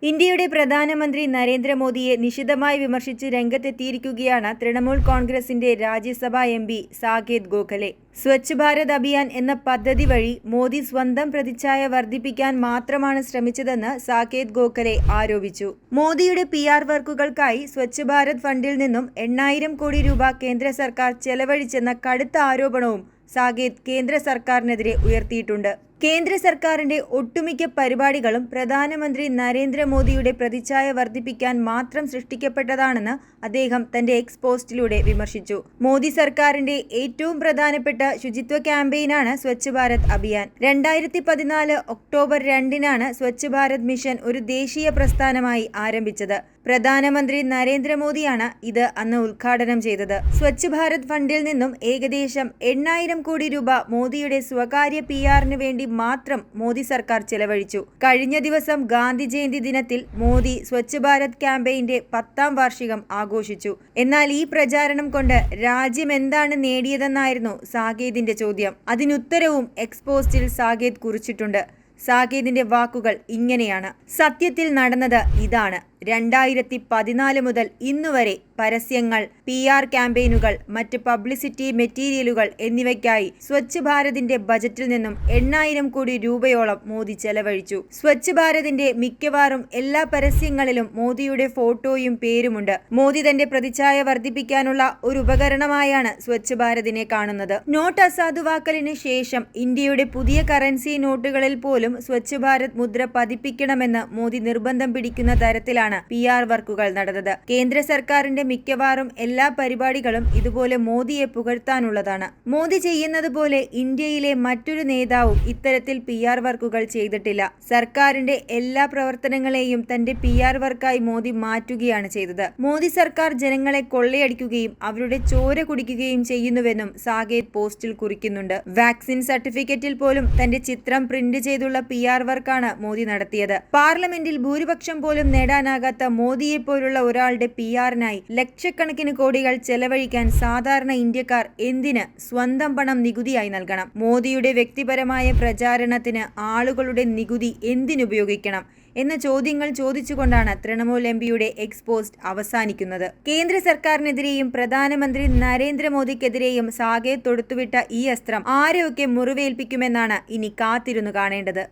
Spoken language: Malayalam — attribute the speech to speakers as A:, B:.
A: ഇന്ത്യയുടെ പ്രധാനമന്ത്രി നരേന്ദ്രമോദിയെ നിശിതമായി വിമർശിച്ച് രംഗത്തെത്തിയിരിക്കുകയാണ് തൃണമൂൽ കോൺഗ്രസിന്റെ രാജ്യസഭാ എംപി സാകേത് ഗോഖലെ. സ്വച്ഛ് ഭാരത് അഭിയാൻ എന്ന പദ്ധതി വഴി മോദി സ്വന്തം പ്രതിച്ഛായ വർദ്ധിപ്പിക്കാൻ മാത്രമാണ് ശ്രമിച്ചതെന്ന് സാകേത് ഗോഖലെ ആരോപിച്ചു. മോദിയുടെ PR വർക്കുകൾക്കായി സ്വച്ഛ് ഭാരത് ഫണ്ടിൽ നിന്നും 8,000 കോടി രൂപ കേന്ദ്ര സർക്കാർ ചെലവഴിച്ചെന്ന കടുത്ത ആരോപണവും സാകേത് കേന്ദ്ര സർക്കാരിനെതിരെ ഉയർത്തിയിട്ടുണ്ട്. കേന്ദ്ര സർക്കാരിന്റെ ഒട്ടുമിക്ക പരിപാടികളും പ്രധാനമന്ത്രി നരേന്ദ്രമോദിയുടെ പ്രതിച്ഛായ വർദ്ധിപ്പിക്കാൻ മാത്രം സൃഷ്ടിക്കപ്പെട്ടതാണെന്ന് അദ്ദേഹം തന്റെ എക്സ് പോസ്റ്റിലൂടെ വിമർശിച്ചു. മോദി സർക്കാരിന്റെ ഏറ്റവും പ്രധാനപ്പെട്ട ശുചിത്വ ക്യാമ്പയിനാണ് സ്വച്ഛ് ഭാരത് അഭിയാൻ. 2014 ഒക്ടോബർ 2-നാണ് സ്വച്ഛ് ഭാരത് മിഷൻ ഒരു ദേശീയ പ്രസ്ഥാനമായി ആരംഭിച്ചത്. പ്രധാനമന്ത്രി നരേന്ദ്രമോദിയാണ് ഇത് അന്ന് ഉദ്ഘാടനം ചെയ്തത്. സ്വച്ഛ് ഭാരത് ഫണ്ടിൽ നിന്നും ഏകദേശം 8,000 കോടി രൂപ മോദിയുടെ സ്വകാര്യ PR-ന് വേണ്ടി മാത്രം മോദി സർക്കാർ ചെലവഴിച്ചു. കഴിഞ്ഞ ദിവസം ഗാന്ധി ജയന്തി ദിനത്തിൽ മോദി സ്വച്ഛ് ഭാരത് ക്യാമ്പയിന്റെ 10ാം വാർഷികം ആഘോഷിച്ചു. എന്നാൽ ഈ പ്രചാരണം കൊണ്ട് രാജ്യം എന്താണ് നേടിയതെന്നായിരുന്നു സാകേതിന്റെ ചോദ്യം. അതിനുത്തരവും എക്സ് പോസ്റ്റിൽ സാകേത് കുറിച്ചിട്ടുണ്ട്. സാകേതിന്റെ വാക്കുകൾ ഇങ്ങനെയാണ്: സത്യത്തിൽ നടന്നത് ഇതാണ്. 2014 മുതൽ ഇന്നുവരെ പരസ്യങ്ങൾ, PR ക്യാമ്പയിനുകൾ, മറ്റ് പബ്ലിസിറ്റി മെറ്റീരിയലുകൾ എന്നിവയ്ക്കായി സ്വച്ഛ് ഭാരതിന്റെ ബജറ്റിൽ നിന്നും 8,000 കോടി രൂപയോളം മോദി ചെലവഴിച്ചു. സ്വച്ഛ് ഭാരതിന്റെ മിക്കവാറും എല്ലാ പരസ്യങ്ങളിലും മോദിയുടെ ഫോട്ടോയും പേരുമുണ്ട്. മോദി തന്റെ പ്രതിച്ഛായ വർദ്ധിപ്പിക്കാനുള്ള ഒരു ഉപകരണമായാണ് സ്വച്ഛ് ഭാരതിനെ കാണുന്നത്. നോട്ട് അസാധുവാക്കലിന് ശേഷം ഇന്ത്യയുടെ പുതിയ കറൻസി നോട്ടുകളിൽ പോലും സ്വച്ഛ് ഭാരത് മുദ്ര പതിപ്പിക്കണമെന്ന് മോദി നിർബന്ധം പിടിക്കുന്ന തരത്തിലാണ് PR വർക്കുകൾ നടന്നത്. കേന്ദ്ര സർക്കാരിന്റെ മിക്കവാറും എല്ലാ പരിപാടികളും ഇതുപോലെ മോദിയെ പുകഴ്ത്താനുള്ളതാണ്. മോദി ചെയ്യുന്നത് പോലെ ഇന്ത്യയിലെ മറ്റൊരു നേതാവും ഇത്തരത്തിൽ PR വർക്കുകൾ ചെയ്തിട്ടില്ല. സർക്കാരിന്റെ എല്ലാ പ്രവർത്തനങ്ങളെയും തന്റെ PR വർക്കായി മോദി മാറ്റുകയാണ് ചെയ്തത്. മോദി സർക്കാർ ജനങ്ങളെ കൊള്ളയടിക്കുകയും അവരുടെ ചോര കുടിക്കുകയും ചെയ്യുന്നുവെന്നും സാകേത് പോസ്റ്റിൽ കുറിക്കുന്നുണ്ട്. വാക്സിൻ സർട്ടിഫിക്കറ്റിൽ പോലും തന്റെ ചിത്രം പ്രിന്റ് ചെയ്തുള്ള PR വർക്കാണ് മോദി നടത്തിയത്. പാർലമെന്റിൽ ഭൂരിപക്ഷം പോലും നേടാനാകാത്ത മോദിയെ പോലുള്ള ഒരാളുടെ PR-നായി ലക്ഷക്കണക്കിന് കോടികൾ ചെലവഴിക്കാൻ സാധാരണ ഇന്ത്യക്കാർ എന്തിന് സ്വന്തം പണം നികുതിയായി നൽകണം? മോദിയുടെ വ്യക്തിപരമായ പ്രചാരണത്തിന് ആളുകളുടെ നികുതി എന്തിനുപയോഗിക്കണം എന്ന ചോദ്യങ്ങൾ ചോദിച്ചുകൊണ്ടാണ് തൃണമൂൽ MPയുടെ എക്സ് പോസ്റ്റ് അവസാനിക്കുന്നത്. കേന്ദ്ര സർക്കാരിനെതിരെയും പ്രധാനമന്ത്രി നരേന്ദ്രമോദിക്കെതിരെയും സാകേത് തൊടുത്തുവിട്ട ഈ അസ്ത്രം ആരെയൊക്കെ മുറിവേൽപ്പിക്കുമെന്നാണ് ഇനി കാത്തിരുന്നു കാണേണ്ടത്.